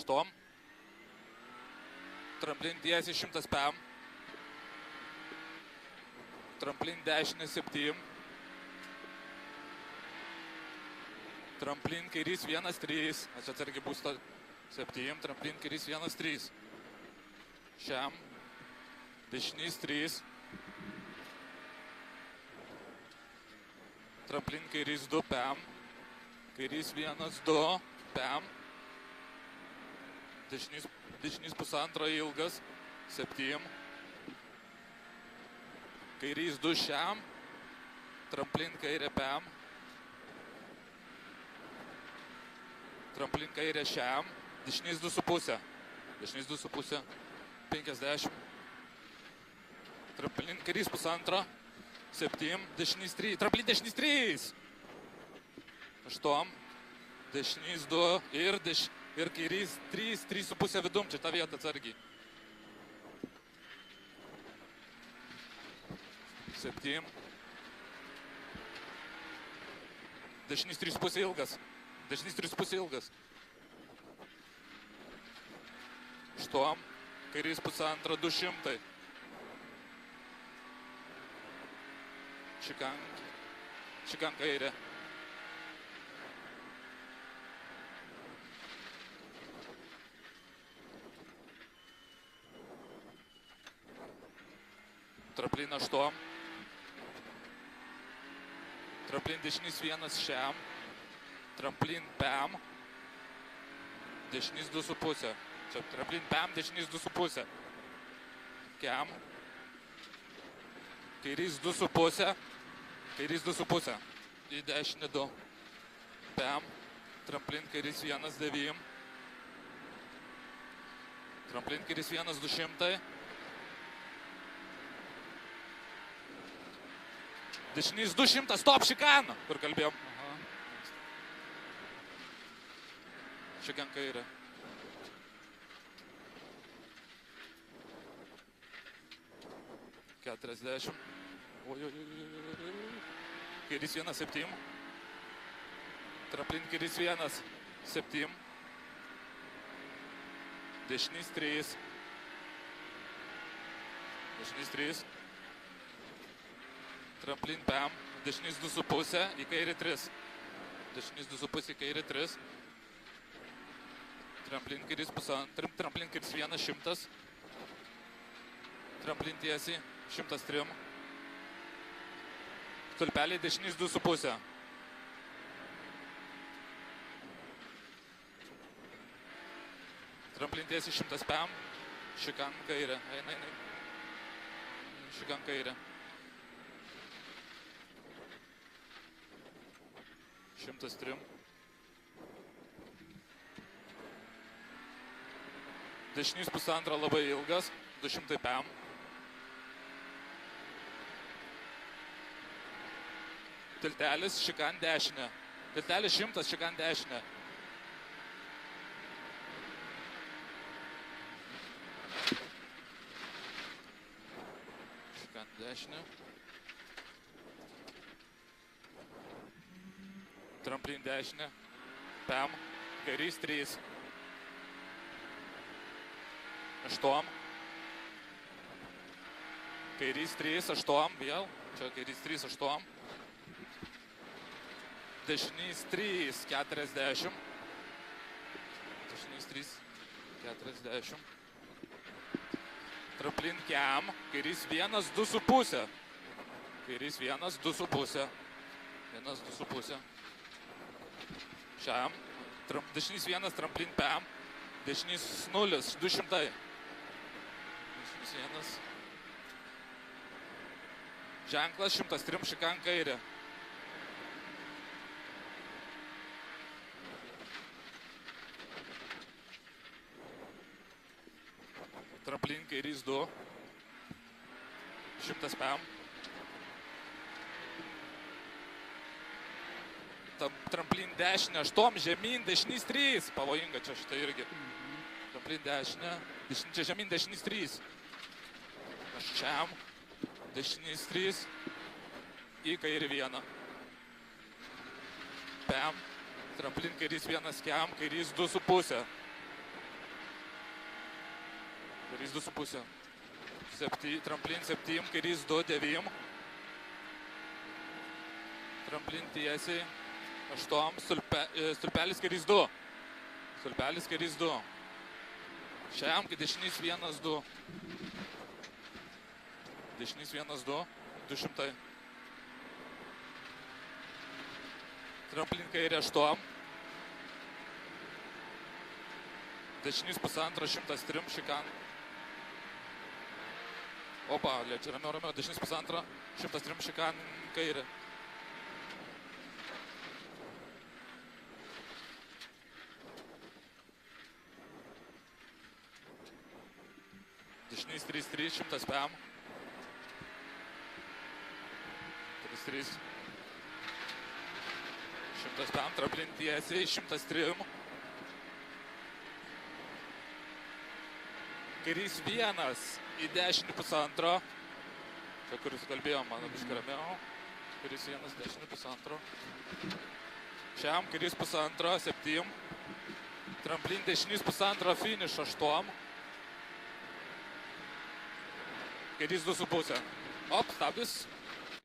8. Tramplin tiesiai 100 pm. Tramplin dešinė 7. Tramplin kairys 1-3. Atsargiai būsto 7. Tramplin kairys 1-3. Šiam. Dešinys 3. Tramplin kairys 2 pm. Kairys 1-2 pm. Dešinys 1,5 ilgas. 7. Kairys 2 šiam. Tramplin kairė pm. Tramplin kairė šiam. Dešinys 2,5. Dešinys 2,5. 50. Tramplin kairys 1,5. 7. Dešinys 3. Tramplin dešinys 3. 8. Dešinys 2. Ir kairys 3. 3,5 vidum. Čia ta vieta atsargiai. 7. Dešinys 3,5 ilgas. Dešinys 3,5 ilgas. 8. Kairys 1,5 200. Šikan kairė. Tramplin 8. Tramplin dešinys 1 šiam. Tramplin pam. Dešinys 2,5. Čia tramplin pam, dešinys 2,5. Kiam. Kairys 2,5. Kairys 2,5. Į dešinį 2. Pam. Tramplin kairys 1,9. Tramplin kairys 1,200. Dešinys 200. Stop, šikan. Kur kalbėjom? Šikan kairė. $40. Kairys 1,7. Tramplin kairys 1,7. Dešinys 3. Dešinys 3. Tramplin pam. Dešinys 2,5. Į kairį 3. Dešinys 2,5 į kairį 3. Tramplin kairys 1,5. Tramplin kairys 1,100. Tramplin tiesiai 103. Stulpeliai dešinys 2,5. Tramplin tiesiai 100 pm. Šikan kairė. Eina. Šikan kairė. 103. Dešinys 1,5 labai ilgas. 200 pm. Tiltelis, šikan dešinė. Tiltelis 100, šikan dešinė. Šikan dešinė. Tramplin dešinė. Pam. Kairys 3. 8. Kairys 3, 8. Vėl. Čia kairys 3, 8. Dešinys 3, 40. Dešinys 3, 40. Tramplin kiam. Kairys 1, 2,5. Kairys 1, 2,5. 1, 2,5. Šiam. Dešinys 1, tramplin pam. Dešinys 0, 200. Dešinys 1. Ženklas 103, šikan kairė. Tramplin kairys 2. 100 pm. Tramplin dešinė 8, žemyn, dešinys 3. Pavojinga čia šitą irgi. Tramplin dešinė. Čia žemyn, dešinys 3. Aš šiam. Dešinys 3. Į kairį 1. Pam. Tramplin kairys 1 kiam, kairys 2,5. Kairys 2,5. Tramplin 7, kairys 2, 9. Tramplin tiesiai 8, stulpelis kairys 2. Stulpelis kairys 2. Šiam, kai dešinys 1, 2. Dešinys 1, 2. 200. Tramplin kairė 8. Dešinys 1,5, 103, šikan. Opa, lėčia, ramiau. Dešinys 1,5, 103, šikan, kairė. Dešinys 3, 100 PM. 3, 100 PM, tramplin tiesiai, 103. Kairys 1 į dešinį 1,5. Čia, kuris kalbėjom, mano biškai ramiau. Kairys 1, dešinį 1,5. Šiam, kairys 1,5, 7. Tramplin dešinys 1,5, finish 8. Kairys 2,5. Op, stabdis.